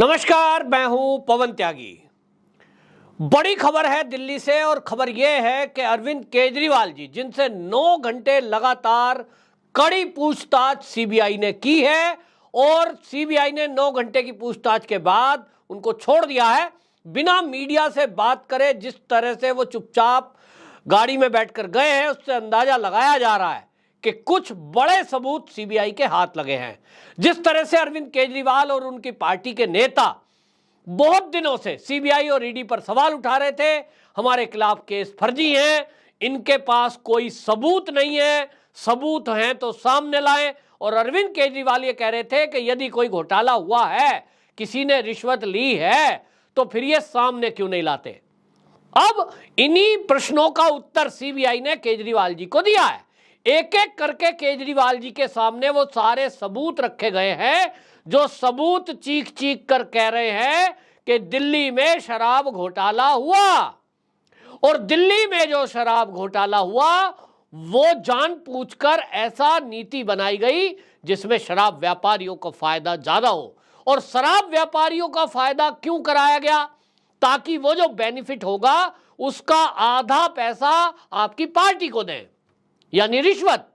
नमस्कार, मैं हूं पवन त्यागी। बड़ी खबर है दिल्ली से और खबर यह है कि अरविंद केजरीवाल जी, जिनसे 9 घंटे लगातार कड़ी पूछताछ सीबीआई ने की है और सीबीआई ने 9 घंटे की पूछताछ के बाद उनको छोड़ दिया है बिना मीडिया से बात करे। जिस तरह से वो चुपचाप गाड़ी में बैठकर गए हैं, उससे अंदाजा लगाया जा रहा है कि कुछ बड़े सबूत सीबीआई के हाथ लगे हैं। जिस तरह से अरविंद केजरीवाल और उनकी पार्टी के नेता बहुत दिनों से सीबीआई और ईडी पर सवाल उठा रहे थे, हमारे खिलाफ केस फर्जी हैं, इनके पास कोई सबूत नहीं है, सबूत हैं तो सामने लाएं। और अरविंद केजरीवाल ये कह रहे थे कि यदि कोई घोटाला हुआ है, किसी ने रिश्वत ली है, तो फिर ये सामने क्यों नहीं लाते। अब इन्हीं प्रश्नों का उत्तर सीबीआई ने केजरीवाल जी को दिया है। एक एक करके केजरीवाल जी के सामने वो सारे सबूत रखे गए हैं, जो सबूत चीख चीख कर कह रहे हैं कि दिल्ली में शराब घोटाला हुआ। और दिल्ली में जो शराब घोटाला हुआ वो जानबूझकर ऐसा नीति बनाई गई जिसमें शराब व्यापारियों को फायदा ज्यादा हो। और शराब व्यापारियों का फायदा क्यों कराया गया? ताकि वो जो बेनिफिट होगा उसका आधा पैसा आपकी पार्टी को दें, यानी रिश्वत।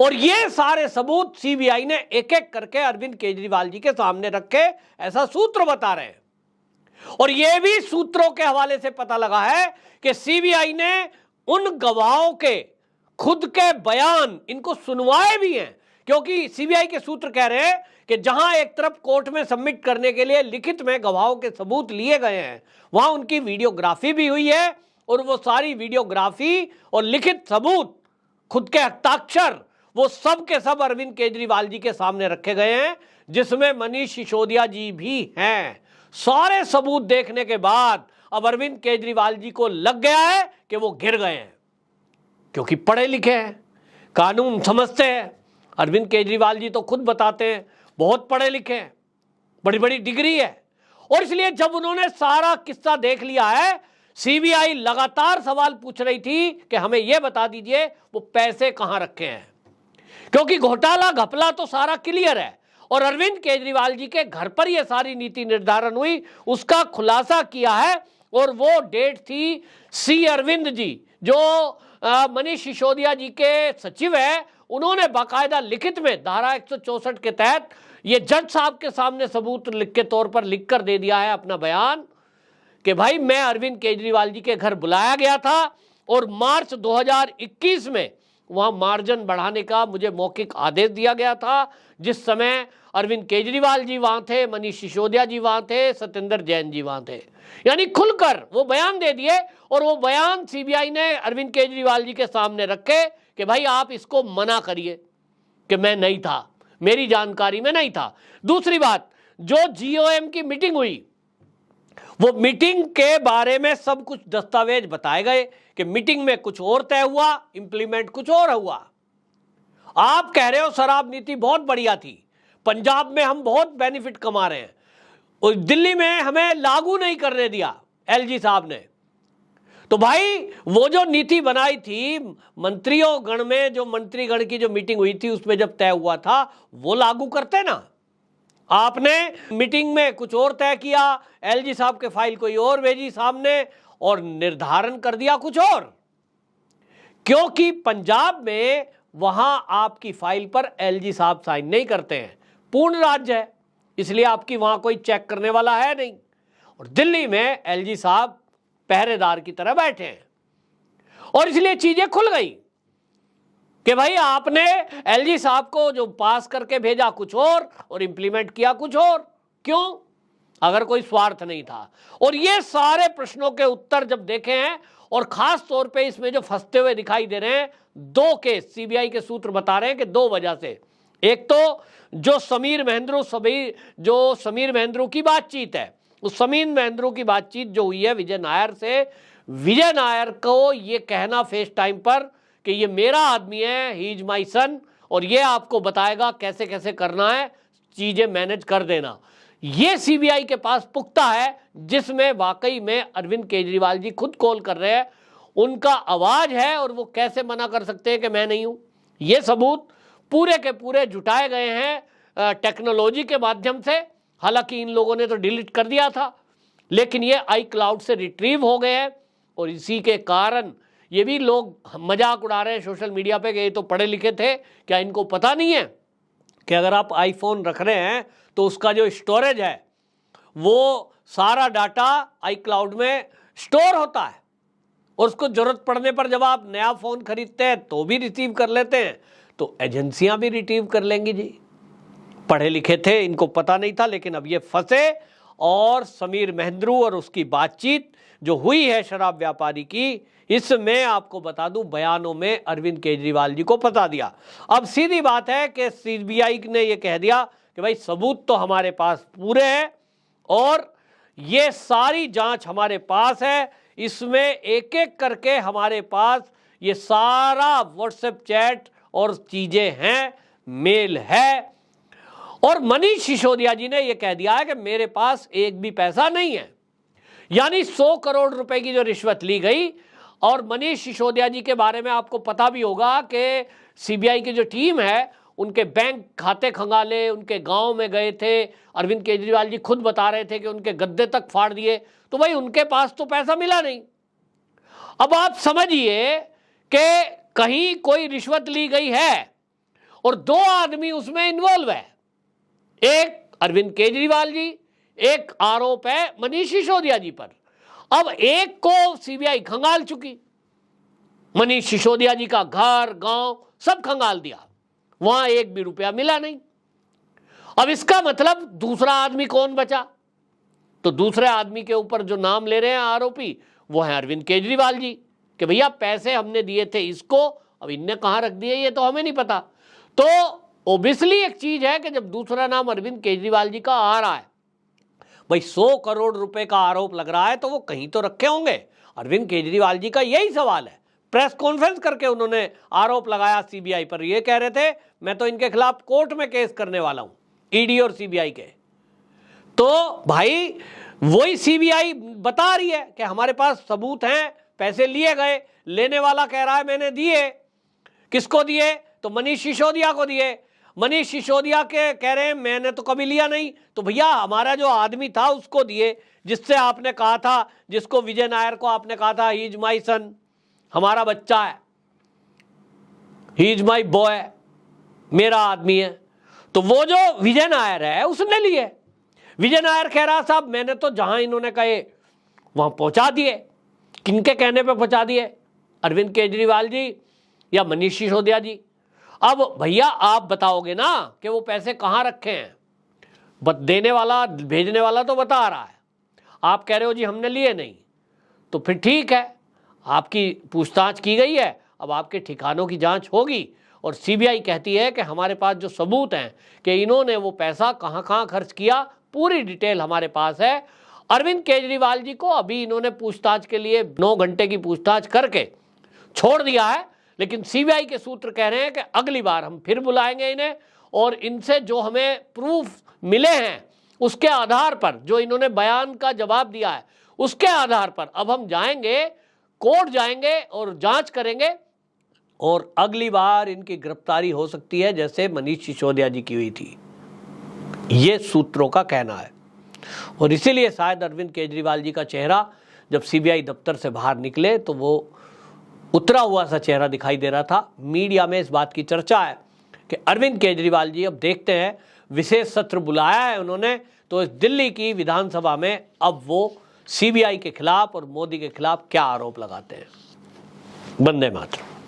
और ये सारे सबूत सीबीआई ने एक एक करके अरविंद केजरीवाल जी के सामने रखे, ऐसा सूत्र बता रहे हैं। और ये भी सूत्रों के हवाले से पता लगा है कि सीबीआई ने उन गवाहों के खुद के बयान इनको सुनवाए भी हैं, क्योंकि सीबीआई के सूत्र कह रहे हैं कि जहां एक तरफ कोर्ट में सबमिट करने के लिए लिखित में गवाहों के सबूत लिए गए हैं, वहां उनकी वीडियोग्राफी भी हुई है। और वो सारी वीडियोग्राफी और लिखित सबूत, खुद के हस्ताक्षर, वो सब के सब अरविंद केजरीवाल जी के सामने रखे गए हैं, जिसमें मनीष सिसोदिया जी भी हैं। सारे सबूत देखने के बाद अब अरविंद केजरीवाल जी को लग गया है कि वो गिर गए हैं, क्योंकि पढ़े लिखे हैं, कानून समझते हैं। अरविंद केजरीवाल जी तो खुद बताते हैं बहुत पढ़े लिखे हैं, बड़ी बड़ी डिग्री है। और इसलिए जब उन्होंने सारा किस्सा देख लिया है, सीबीआई लगातार सवाल पूछ रही थी कि हमें यह बता दीजिए वो पैसे कहां रखे हैं, क्योंकि घोटाला घपला तो सारा क्लियर है। और अरविंद केजरीवाल जी के घर पर यह सारी नीति निर्धारण हुई, उसका खुलासा किया है। और वो डेट थी सी अरविंद जी, जो मनीष सिसोदिया जी के सचिव है, उन्होंने बाकायदा लिखित में धारा 164 के तहत ये जज साहब के सामने सबूत लिख के तौर पर लिख कर दे दिया है अपना बयान कि भाई मैं अरविंद केजरीवाल जी के घर बुलाया गया था और मार्च 2021 में वहां मार्जिन बढ़ाने का मुझे मौखिक आदेश दिया गया था, जिस समय अरविंद केजरीवाल जी वहां थे, मनीष सिसोदिया जी वहां थे, सत्येंद्र जैन जी वहां थे। यानी खुलकर वो बयान दे दिए। और वो बयान सीबीआई ने अरविंद केजरीवाल जी के सामने रखे कि भाई आप इसको मना करिए कि मैं नहीं था, मेरी जानकारी में नहीं था। दूसरी बात, जो जीओएम की मीटिंग हुई, वो मीटिंग के बारे में सब कुछ दस्तावेज बताए गए कि मीटिंग में कुछ और तय हुआ, इंप्लीमेंट कुछ और हुआ। आप कह रहे हो शराब नीति बहुत बढ़िया थी, पंजाब में हम बहुत बेनिफिट कमा रहे हैं, और दिल्ली में हमें लागू नहीं करने दिया एलजी साहब ने। तो भाई वो जो नीति बनाई थी मंत्रियों गण में, जो मंत्रीगण की जो मीटिंग हुई थी उसमें जब तय हुआ था, वो लागू करते ना। आपने मीटिंग में कुछ और तय किया, एलजी साहब के फाइल कोई और भेजी सामने और निर्धारण कर दिया कुछ और। क्योंकि पंजाब में वहां आपकी फाइल पर एलजी साहब साइन नहीं करते हैं, पूर्ण राज्य है, इसलिए आपकी वहां कोई चेक करने वाला है नहीं। और दिल्ली में एलजी साहब पहरेदार की तरह बैठे हैं, और इसलिए चीजें खुल गई कि भाई आपने एलजी साहब को जो पास करके भेजा कुछ और इंप्लीमेंट किया कुछ और। क्यों? अगर कोई स्वार्थ नहीं था। और ये सारे प्रश्नों के उत्तर जब देखे हैं, और खास तौर पे इसमें जो फंसते हुए दिखाई दे रहे हैं, 2 केस सीबीआई के सूत्र बता रहे हैं कि 2 वजह से। एक तो जो समीर महेंद्रू की बातचीत है, उस समीर महेंद्रू की बातचीत जो हुई है विजय नायर से, विजय नायर को ये कहना फेस टाइम पर कि ये मेरा आदमी है, ही इज माई सन, और ये आपको बताएगा कैसे कैसे करना है, चीजें मैनेज कर देना। ये सीबीआई के पास पुख्ता है, जिसमें वाकई में अरविंद केजरीवाल जी खुद कॉल कर रहे हैं, उनका आवाज है, और वो कैसे मना कर सकते हैं कि मैं नहीं हूं। ये सबूत पूरे के पूरे जुटाए गए हैं टेक्नोलॉजी के माध्यम से। हालांकि इन लोगों ने तो डिलीट कर दिया था, लेकिन ये iCloud से रिट्रीव हो गए हैं। और इसी के कारण ये भी लोग मजाक उड़ा रहे हैं सोशल मीडिया पे कि ये तो पढ़े लिखे थे, क्या इनको पता नहीं है कि अगर आप आईफोन रख रहे हैं तो उसका जो स्टोरेज है वो सारा डाटा iCloud में स्टोर होता है, और उसको जरूरत पड़ने पर जब आप नया फ़ोन खरीदते हैं तो भी रिसीव कर लेते हैं, तो एजेंसियां भी रिसीव कर लेंगी जी। पढ़े लिखे थे, इनको पता नहीं था, लेकिन अब ये फंसे। और समीर महेंद्रू और उसकी बातचीत जो हुई है शराब व्यापारी की, इसमें आपको बता दूं बयानों में अरविंद केजरीवाल जी को फंसा दिया। अब सीधी बात है कि सीबीआई ने ये कह दिया कि भाई सबूत तो हमारे पास पूरे हैं और ये सारी जांच हमारे पास है, इसमें एक एक करके हमारे पास ये सारा व्हाट्सएप चैट और चीजें हैं, मेल है। और मनीष सिसोदिया जी ने यह कह दिया है कि मेरे पास एक भी पैसा नहीं है, यानी 100 करोड़ रुपए की जो रिश्वत ली गई। और मनीष सिसोदिया जी के बारे में आपको पता भी होगा कि सीबीआई की जो टीम है उनके बैंक खाते खंगाले, उनके गांव में गए थे, अरविंद केजरीवाल जी खुद बता रहे थे कि उनके गद्दे तक फाड़ दिए, तो भाई उनके पास तो पैसा मिला नहीं। अब आप समझिए कि कहीं कोई रिश्वत ली गई है और 2 आदमी उसमें इन्वॉल्व है, एक अरविंद केजरीवाल जी, एक आरोप है मनीष सिसोदिया जी पर। अब एक को सीबीआई खंगाल चुकी, मनीष सिसोदिया जी का घर गांव सब खंगाल दिया, वहां एक भी रुपया मिला नहीं। अब इसका मतलब दूसरा आदमी कौन बचा? तो दूसरे आदमी के ऊपर जो नाम ले रहे हैं आरोपी वो है अरविंद केजरीवाल जी, कि भैया पैसे हमने दिए थे इसको, अब इनने कहां रख दिए ये तो हमें नहीं पता। तो ओबियसली एक चीज है कि जब दूसरा नाम अरविंद केजरीवाल जी का आ रहा है, भाई 100 करोड़ रुपए का आरोप लग रहा है तो वो कहीं तो रखे होंगे। अरविंद केजरीवाल जी का यही सवाल है। प्रेस कॉन्फ्रेंस करके उन्होंने आरोप लगाया सीबीआई पर, ये कह रहे थे मैं तो इनके खिलाफ कोर्ट में केस करने वाला हूं, ईडी और सीबीआई के। तो भाई वही सीबीआई बता रही है कि हमारे पास सबूत हैं, पैसे लिए गए, लेने वाला कह रहा है मैंने दिए। किसको दिए? तो मनीष सिसोदिया को दिए। मनीष सिसोदिया के कह रहे हैं मैंने तो कभी लिया नहीं। तो भैया हमारा जो आदमी था उसको दिए, जिससे आपने कहा था, जिसको विजय नायर को आपने कहा था ही इज माई सन, हमारा बच्चा है, ही इज माई बॉय, मेरा आदमी है। तो वो जो विजय नायर है उसने लिए। विजय नायर कह रहा साहब मैंने तो जहां इन्होंने कहे वहां पहुंचा दिए। किनके कहने पे पहुंचा दिए? अरविंद केजरीवाल जी या मनीष सिसोदिया जी। अब भैया आप बताओगे ना कि वो पैसे कहां रखे हैं, देने वाला भेजने वाला तो बता रहा है, आप कह रहे हो जी हमने लिए नहीं। तो फिर ठीक है, आपकी पूछताछ की गई है, अब आपके ठिकानों की जांच होगी। और सीबीआई कहती है कि हमारे पास जो सबूत हैं कि इन्होंने वो पैसा कहां कहां खर्च किया, पूरी डिटेल हमारे पास है। अरविंद केजरीवाल जी को अभी इन्होंने पूछताछ के लिए 9 घंटे की पूछताछ करके छोड़ दिया है, लेकिन सीबीआई के सूत्र कह रहे हैं कि अगली बार हम फिर बुलाएंगे इन्हें, और इनसे जो हमें प्रूफ मिले हैं उसके आधार पर, जो इन्होंने बयान का जवाब दिया है उसके आधार पर अब हम जाएंगे, कोर्ट जाएंगे और जांच करेंगे, और अगली बार इनकी गिरफ्तारी हो सकती है जैसे मनीष सिसोदिया जी की हुई थी, ये सूत्रों का कहना है। और इसीलिए शायद अरविंद केजरीवाल जी का चेहरा जब सीबीआई दफ्तर से बाहर निकले तो वो उतरा हुआ सा चेहरा दिखाई दे रहा था। मीडिया में इस बात की चर्चा है कि अरविंद केजरीवाल जी अब देखते हैं, विशेष सत्र बुलाया है उन्होंने, तो इस दिल्ली की विधानसभा में अब वो सीबीआई के खिलाफ और मोदी के खिलाफ क्या आरोप लगाते हैं। वंदे मातरम।